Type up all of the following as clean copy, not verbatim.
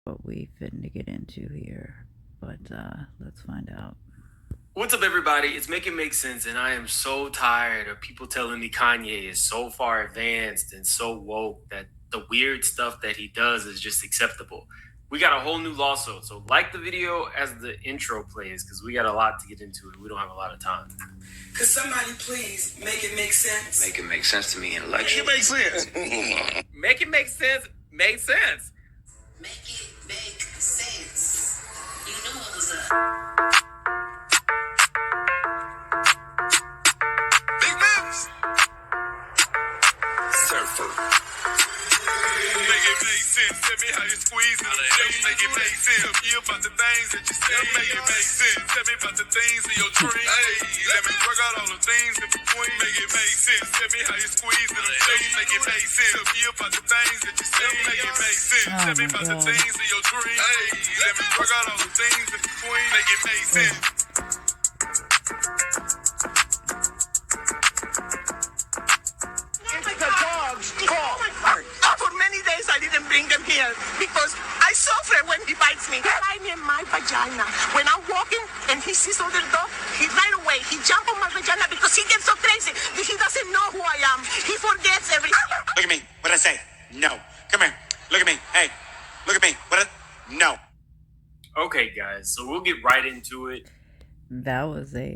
what we finna get into here, but let's find out. What's up, everybody? It's Make It Make Sense, and I am so tired of people telling me Kanye is so far advanced and so woke that the weird stuff that he does is just acceptable. We got a whole new lawsuit, so like the video as the intro plays, because we got a lot to get into and we don't have a lot of time. Could somebody please make it make sense? Make it make sense to me in election. Make it make sense. Make it make sense. Make sense. Make it make sense. You knew it was up. Big moves. Surfer. Make it make sense. Tell me how you squeeze it. Make it make sense. Tell me about the things that you say. Make it make sense. Tell me about the things in your dreams. Hey, let me work out all the things in between. Make it make sense. Tell me how you squeeze it. Make it make sense. Tell me about the things that you say. Make it make sense. Tell me about the things in your dreams. Hey, let me work out all the things in between. Make it make sense. For many days I didn't bring them here because I suffer when he bites me. I'm in my vagina. When I'm walking and he sees other dog, he right away, he jump on my vagina because he gets so crazy. He doesn't know who I am. He forgets everything. Look at me. What did I say? No. Come here. Look at me. Hey. Look at me. No. Okay, guys, so we'll get right into it. That was a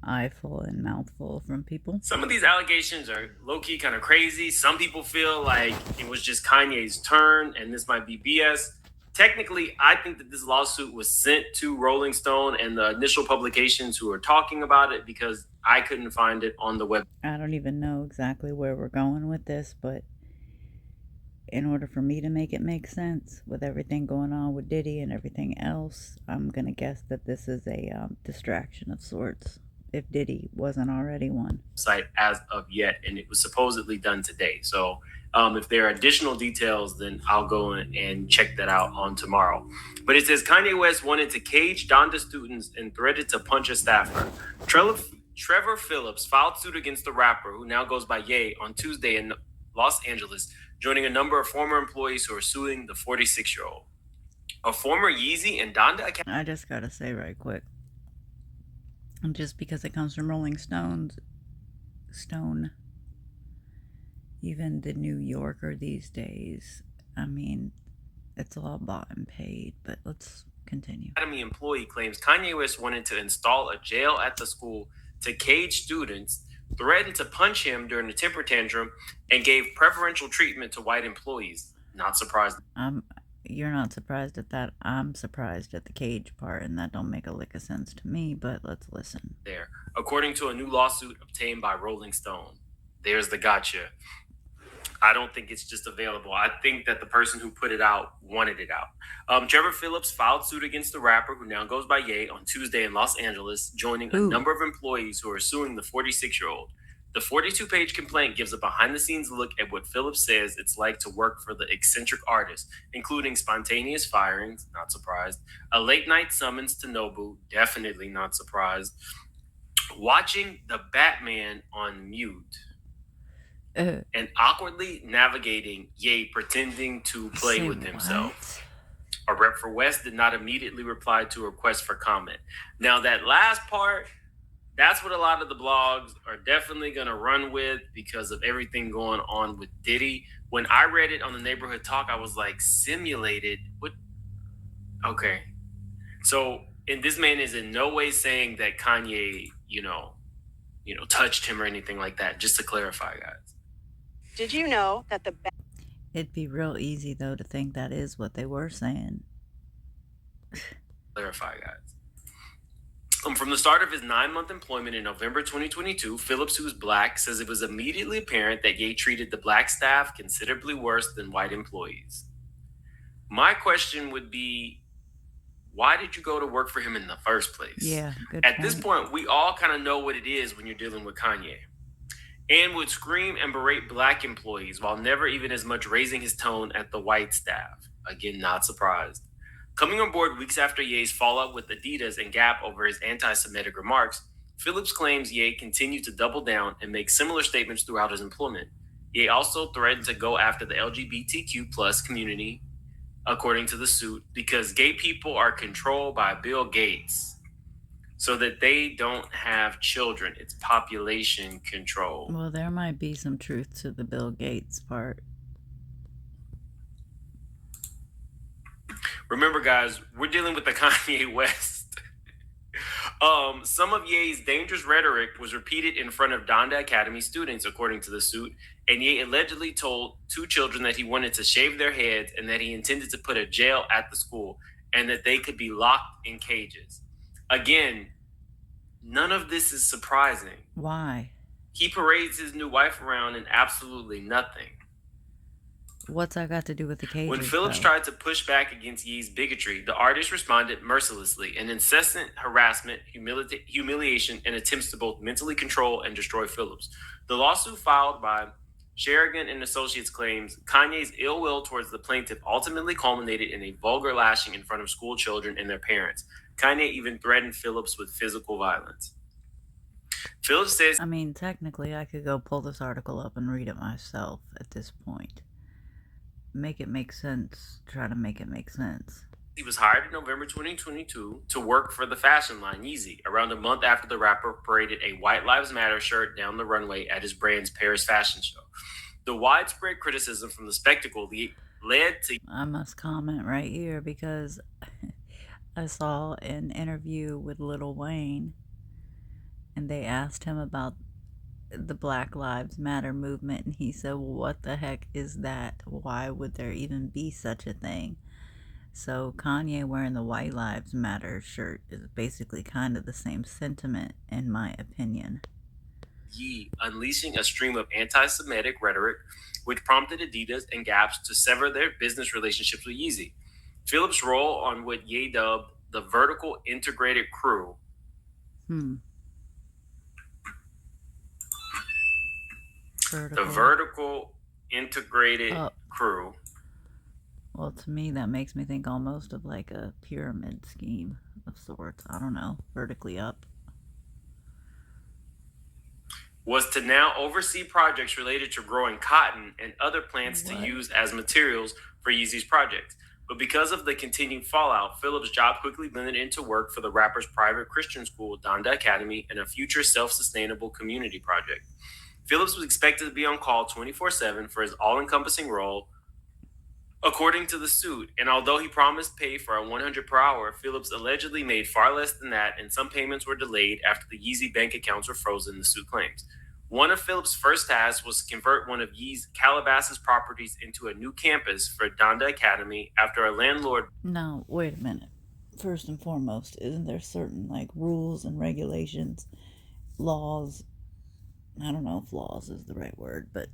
eyeful and mouthful from people. Some of these allegations are low-key kind of crazy. Some people feel like it was just Kanye's turn and this might be BS. Technically, I think that this lawsuit was sent to Rolling Stone and the initial publications who are talking about it because I couldn't find it on the web. I don't even know exactly where we're going with this, but in order for me to make it make sense with everything going on with Diddy and everything else, I'm going to guess that this is a distraction of sorts, if Diddy wasn't already one. Site as of yet, and it was supposedly done today. So if there are additional details, then I'll go in and check that out on tomorrow. But it says Kanye West wanted to cage Donda students and threatened to punch a staffer. Trevor Phillips filed suit against the rapper, who now goes by Ye, on Tuesday in Los Angeles, joining a number of former employees who are suing the 46-year-old. A former Yeezy and Donda account. I just gotta say right quick, just because it comes from Rolling Stone, even the New Yorker these days, I mean, it's all bought and paid, but let's continue. Academy employee claims Kanye West wanted to install a jail at the school to cage students, threatened to punch him during a temper tantrum, and gave preferential treatment to white employees. Not surprised. You're not surprised at that. I'm surprised at the cage part, and that don't make a lick of sense to me, but let's listen. There. According to a new lawsuit obtained by Rolling Stone. There's the gotcha. I don't think it's just available. I think that the person who put it out wanted it out. Trevor Phillips filed suit against the rapper, who now goes by Ye, on Tuesday in Los Angeles, joining a number of employees who are suing the 46-year-old. The 42-page complaint gives a behind-the-scenes look at what Phillips says it's like to work for the eccentric artist, including spontaneous firings, not surprised, a late-night summons to Nobu, definitely not surprised, watching the Batman on mute, and awkwardly navigating Ye pretending to play with himself. A rep for West did not immediately reply to a request for comment. Now, that last part, that's what a lot of the blogs are definitely going to run with because of everything going on with Diddy. When I read it on the Neighborhood Talk, I was like, simulated? What? Okay. So, and this man is in no way saying that Kanye, touched him or anything like that, just to clarify, guys. Did you know that It'd be real easy, though, to think that is what they were saying. Clarify, guys. From the start of his 9-month employment in November 2022, Phillips, who's black, says it was immediately apparent that Ye treated the black staff considerably worse than white employees. My question would be, why did you go to work for him in the first place? Yeah, good At point. this point, we all kind of know what it is when you're dealing with Kanye. And would scream and berate black employees while never even as much raising his tone at the white staff. Again, not surprised. Coming on board weeks after Ye's fallout with Adidas and Gap over his anti-Semitic remarks, Phillips claims Ye continued to double down and make similar statements throughout his employment. Ye also threatened to go after the LGBTQ plus community according to the suit, because gay people are controlled by Bill Gates so that they don't have children. It's population control. Well, there might be some truth to the Bill Gates part. Remember, guys, we're dealing with the Kanye West. Some of Ye's dangerous rhetoric was repeated in front of Donda Academy students, according to the suit, and Ye allegedly told 2 children that he wanted to shave their heads and that he intended to put a jail at the school and that they could be locked in cages. Again, none of this is surprising. Why? He parades his new wife around in absolutely nothing. What's that got to do with the cages? When Phillips tried to push back against Ye's bigotry, the artist responded mercilessly in incessant harassment, humiliation, and attempts to both mentally control and destroy Phillips. The lawsuit filed by Sheridan and Associates claims Kanye's ill will towards the plaintiff ultimately culminated in a vulgar lashing in front of school children and their parents. Kanye even threatened Phillips with physical violence. Phillips says, I mean, technically, I could go pull this article up and read it myself at this point. Make it make sense. Try to make it make sense. He was hired in November 2022 to work for the fashion line Yeezy, around a month after the rapper paraded a White Lives Matter shirt down the runway at his brand's Paris fashion show. The widespread criticism from the spectacle led to... I must comment right here because I saw an interview with Lil Wayne and they asked him about the Black Lives Matter movement, and he said, well, what the heck is that? Why would there even be such a thing? So Kanye wearing the White Lives Matter shirt is basically kind of the same sentiment, in my opinion. Ye unleashing a stream of anti-Semitic rhetoric, which prompted Adidas and Gap to sever their business relationships with Yeezy. Phillips' role on what Ye dubbed the vertical integrated crew. The vertical integrated crew. Well, to me, that makes me think almost of like a pyramid scheme of sorts. I don't know, vertically up. Was to now oversee projects related to growing cotton and other plants to use as materials for Yeezy's projects. But because of the continued fallout, Phillips' job quickly blended into work for the rapper's private Christian school, Donda Academy, and a future self-sustainable community project. Phillips was expected to be on call 24/7 for his all-encompassing role, according to the suit. And although he promised pay for a $100 per hour, Phillips allegedly made far less than that, and some payments were delayed after the Yeezy bank accounts were frozen, the suit claims. One of Phillips' first tasks was to convert one of Yee's Calabasas properties into a new campus for Donda Academy after a landlord... Now, wait a minute. First and foremost, isn't there certain like rules and regulations, laws? I don't know if laws is the right word, but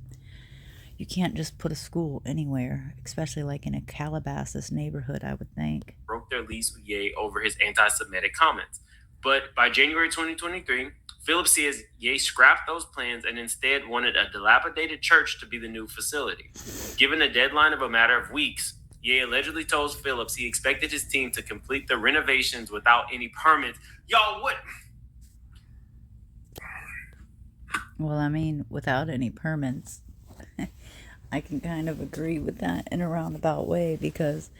you can't just put a school anywhere, especially like in a Calabasas neighborhood, I would think. Broke their lease with Ye over his anti-Semitic comments. But by January 2023, Phillips says Ye scrapped those plans and instead wanted a dilapidated church to be the new facility. Given a deadline of a matter of weeks, Ye allegedly told Phillips he expected his team to complete the renovations without any permits. Y'all, what? Well, I mean, without any permits, I can kind of agree with that in a roundabout way, because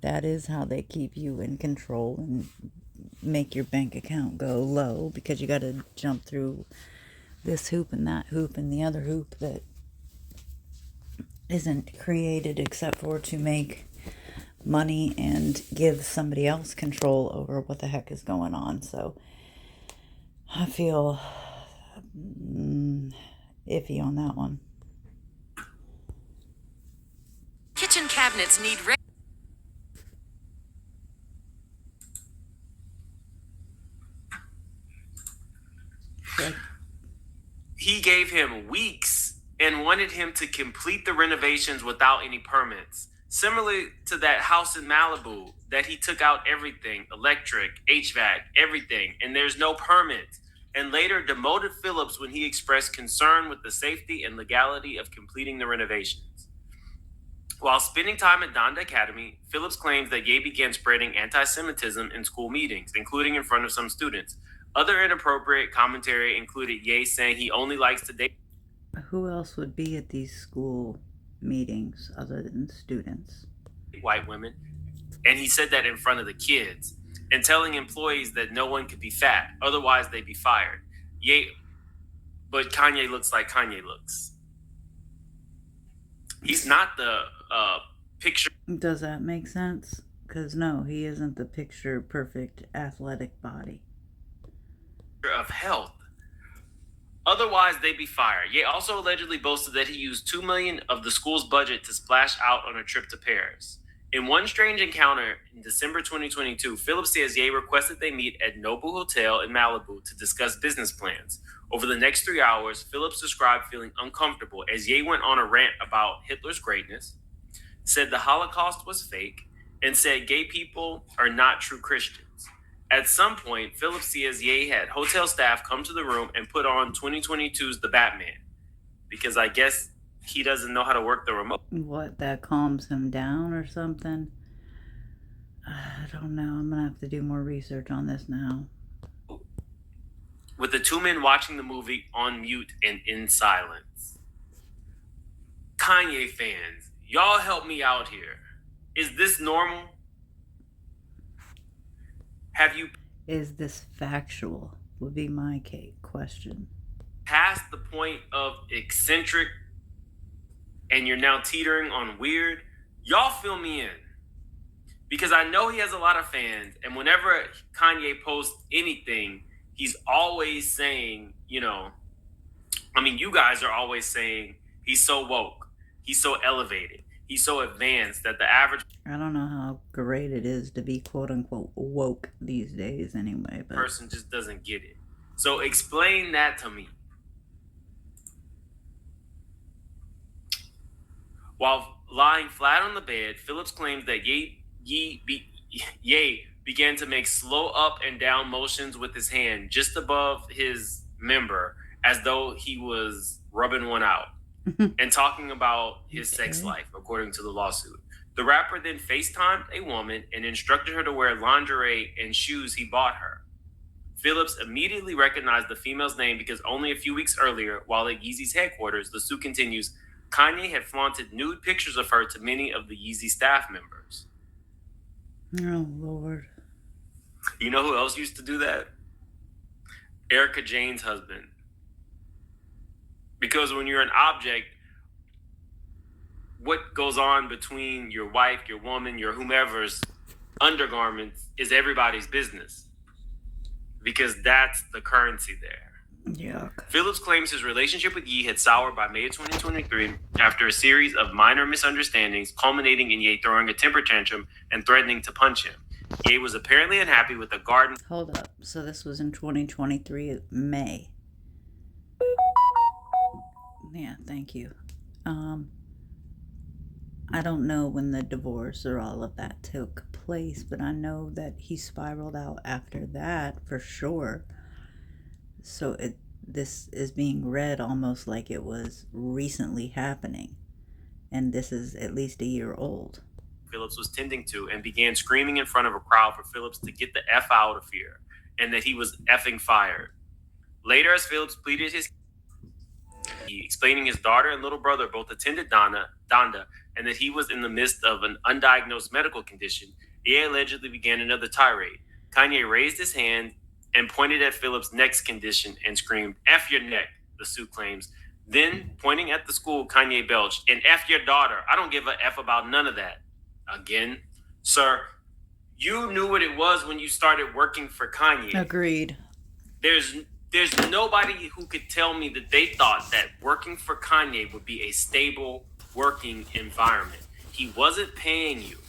that is how they keep you in control and make your bank account go low, because you got to jump through this hoop and that hoop and the other hoop that isn't created except for to make money and give somebody else control over what the heck is going on. So I feel iffy on that one. Kitchen cabinets need He gave him weeks and wanted him to complete the renovations without any permits. Similar to that house in Malibu that he took out everything, electric, HVAC, everything, and there's no permits. And later demoted Phillips when he expressed concern with the safety and legality of completing the renovations. While spending time at Donda Academy, Phillips claims that Ye began spreading anti-Semitism in school meetings, including in front of some students. Other inappropriate commentary included Ye saying he only likes to date. Who else would be at these school meetings other than students? white women, and he said that in front of the kids, and telling employees that no one could be fat, otherwise they'd be fired. But Kanye looks like Kanye looks. He's not the picture. Does that make sense? Because no, he isn't the picture perfect athletic body of health. Otherwise, they'd be fired. Ye also allegedly boasted that he used $2 million of the school's budget to splash out on a trip to Paris. In one strange encounter in December 2022, Phillips says Ye requested they meet at Noble Hotel in Malibu to discuss business plans. Over the next 3 hours, Phillips described feeling uncomfortable as Ye went on a rant about Hitler's greatness, said the Holocaust was fake, and said gay people are not true Christians. At some point, Phillips says Ye had hotel staff come to the room and put on 2022's The Batman, because I guess he doesn't know how to work the remote. What, that calms him down or something? I don't know. I'm gonna have to do more research on this now. With the two men watching the movie on mute and in silence. Kanye fans, y'all help me out here. Is this normal? Is this factual? Would be my question. Past the point of eccentric and you're now teetering on weird? Y'all fill me in. Because I know he has a lot of fans, and whenever Kanye posts anything, he's always saying, you guys are always saying he's so woke, he's so elevated, he's so advanced that the average I don't know how great it is to be quote unquote woke these days anyway, but person just doesn't get it. So explain that to me. While lying flat on the bed, Phillips claims that Ye began to make slow up and down motions with his hand just above his member as though he was rubbing one out and talking about his sex life, according to the lawsuit. The rapper then FaceTimed a woman and instructed her to wear lingerie and shoes he bought her. Phillips immediately recognized the female's name because only a few weeks earlier, while at Yeezy's headquarters, the suit continues, Kanye had flaunted nude pictures of her to many of the Yeezy staff members. Oh, Lord. You know who else used to do that? Erica Jane's husband. Because when you're an object, what goes on between your wife, your woman, your whomever's undergarments is everybody's business. Because that's the currency there. Yuck. Phillips claims his relationship with Ye had soured by May of 2023 after a series of minor misunderstandings, culminating in Ye throwing a temper tantrum and threatening to punch him. Ye was apparently unhappy with the garden. Hold up. So this was in 2023, May. Yeah, thank you. I don't know when the divorce or all of that took place, but I know that he spiraled out after that for sure. So this is being read almost like it was recently happening, and this is at least a year old. Phillips was tending to and began screaming in front of a crowd for Phillips to get the F out of here and that he was effing fired. Later, as Phillips pleaded explaining his daughter and little brother both attended Donda, and that he was in the midst of an undiagnosed medical condition, Ye allegedly began another tirade. Kanye raised his hand and pointed at Phillips' neck's condition and screamed, F your neck, the suit claims. Then, pointing at the school, Kanye belched, and F your daughter. I don't give a F about none of that. Again, sir, you knew what it was when you started working for Kanye. Agreed. There's nobody who could tell me that they thought that working for Kanye would be a stable working environment. He wasn't paying you.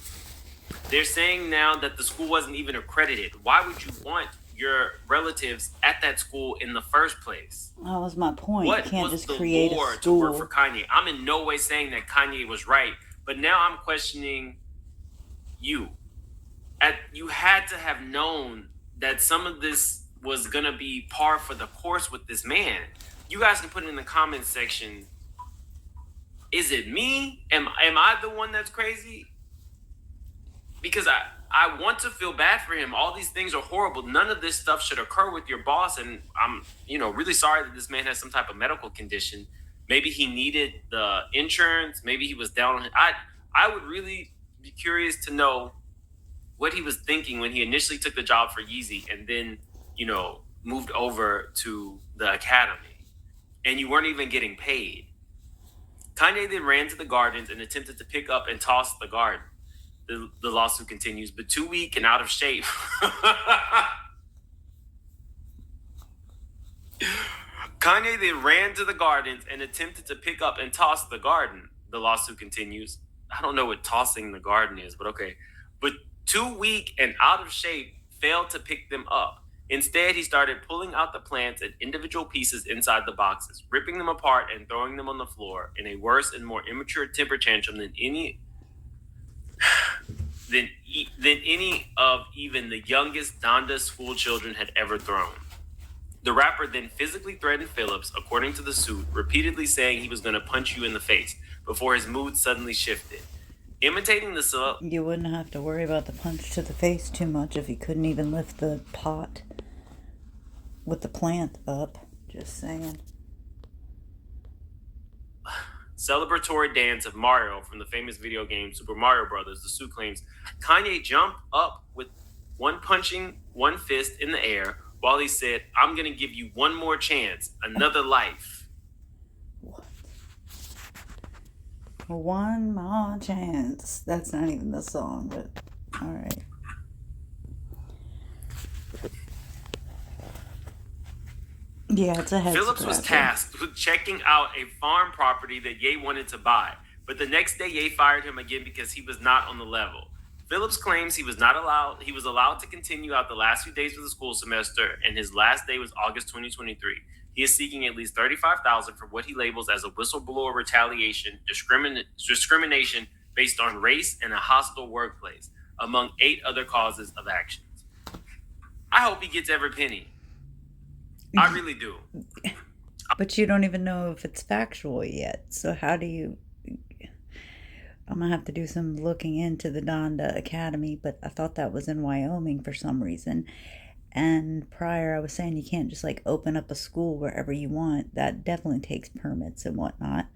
They're saying now that the school wasn't even accredited. Why would you want your relatives at that school in the first place? That was my point. What you can't was just the create a lore school to work for Kanye? I'm in no way saying that Kanye was right, but now I'm questioning you. You had to have known that some of this was going to be par for the course with this man. You guys can put it in the comments section. Is it me? Am I the one that's crazy? Because I want to feel bad for him. All these things are horrible. None of this stuff should occur with your boss. And I'm, really sorry that this man has some type of medical condition. Maybe he needed the insurance. Maybe he was down on it. I would really be curious to know what he was thinking when he initially took the job for Yeezy and then, moved over to the academy. And you weren't even getting paid. Kanye then ran to the gardens and attempted to pick up and toss the garden. The lawsuit continues, but too weak and out of shape. Kanye then ran to the gardens and attempted to pick up and toss the garden. The lawsuit continues. I don't know what tossing the garden is, but okay. But too weak and out of shape, failed to pick them up. Instead, he started pulling out the plants and individual pieces inside the boxes, ripping them apart and throwing them on the floor in a worse and more immature temper tantrum than any of even the youngest Donda school children had ever thrown. The rapper then physically threatened Phillips, according to the suit, repeatedly saying he was going to punch you in the face before his mood suddenly shifted. Imitating the You wouldn't have to worry about the punch to the face too much if he couldn't even lift the pot with the plant up. Just saying. Celebratory dance of Mario from the famous video game Super Mario Brothers, the suit claims Kanye jumped up with one punching one fist in the air while he said, "I'm going to give you one more chance, another life." What? One more chance. That's not even the song, but all right. Yeah, it's a head Phillips was tasked with checking out a farm property that Ye wanted to buy, but the next day Ye fired him again because he was not on the level. Phillips claims he was allowed to continue out the last few days of the school semester, and his last day was August 2023. He is seeking at least $35,000 for what he labels as a whistleblower retaliation, discrimination based on race and a hostile workplace, among 8 other causes of actions. I hope he gets every penny. I really do. But you don't even know if it's factual yet. So how do you... I'm going to have to do some looking into the Donda Academy, but I thought that was in Wyoming for some reason. And prior, I was saying you can't just open up a school wherever you want. That definitely takes permits and whatnot.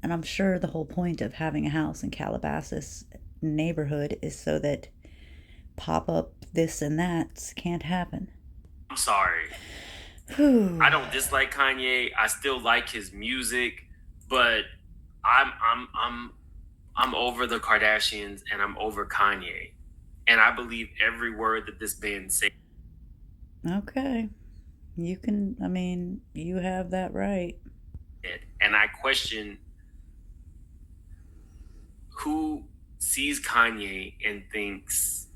And I'm sure the whole point of having a house in Calabasas neighborhood is so that pop-up this and that can't happen. I'm sorry. I don't dislike Kanye. I still like his music, but I'm over the Kardashians and I'm over Kanye. And I believe every word that this man said. Okay. You have that right. And I question who sees Kanye and thinks,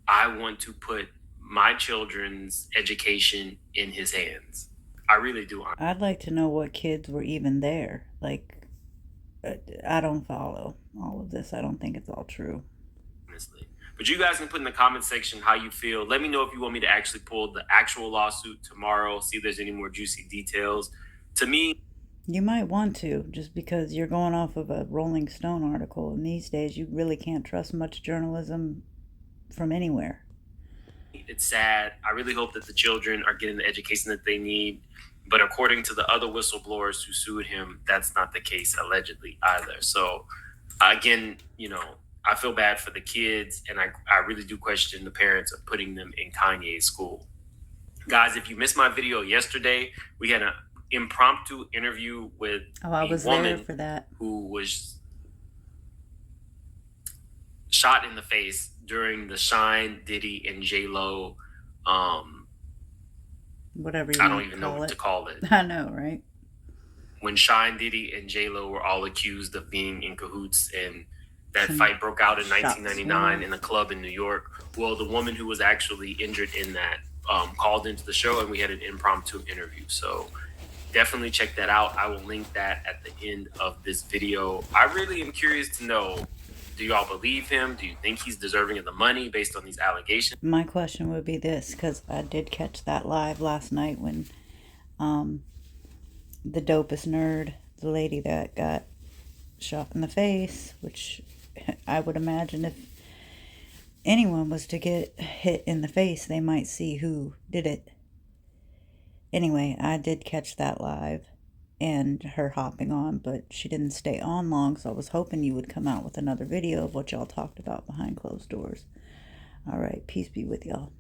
I want to put my children's education in his hands. I really do. I'd like to know what kids were even there. I don't follow all of this. I don't think it's all true. Honestly. But you guys can put in the comment section how you feel. Let me know if you want me to actually pull the actual lawsuit tomorrow, see if there's any more juicy details. To me, you might want to, just because you're going off of a Rolling Stone article. And these days, you really can't trust much journalism from anywhere. It's sad. I really hope that the children are getting the education that they need. But according to the other whistleblowers who sued him, that's not the case, allegedly, either. So, again, I feel bad for the kids, and I really do question the parents of putting them in Kanye's school. Guys, if you missed my video yesterday, we had an impromptu interview with I was woman there for that, who was shot in the face during the Shine, Diddy, and J-Lo, whatever you I don't even know what to call it. I know, right? When Shine, Diddy, and J-Lo were all accused of being in cahoots, and that fight broke out in 1999 in a club in New York. Well, the woman who was actually injured in that called into the show, and we had an impromptu interview. So definitely check that out. I will link that at the end of this video. I really am curious to know, do y'all believe him? Do you think he's deserving of the money based on these allegations? My question would be this, because I did catch that live last night when the dopest nerd, the lady that got shot in the face, which I would imagine if anyone was to get hit in the face, they might see who did it. Anyway, I did catch that live, and her hopping on, but she didn't stay on long, so I was hoping you would come out with another video of what y'all talked about behind closed doors. All right, peace be with y'all.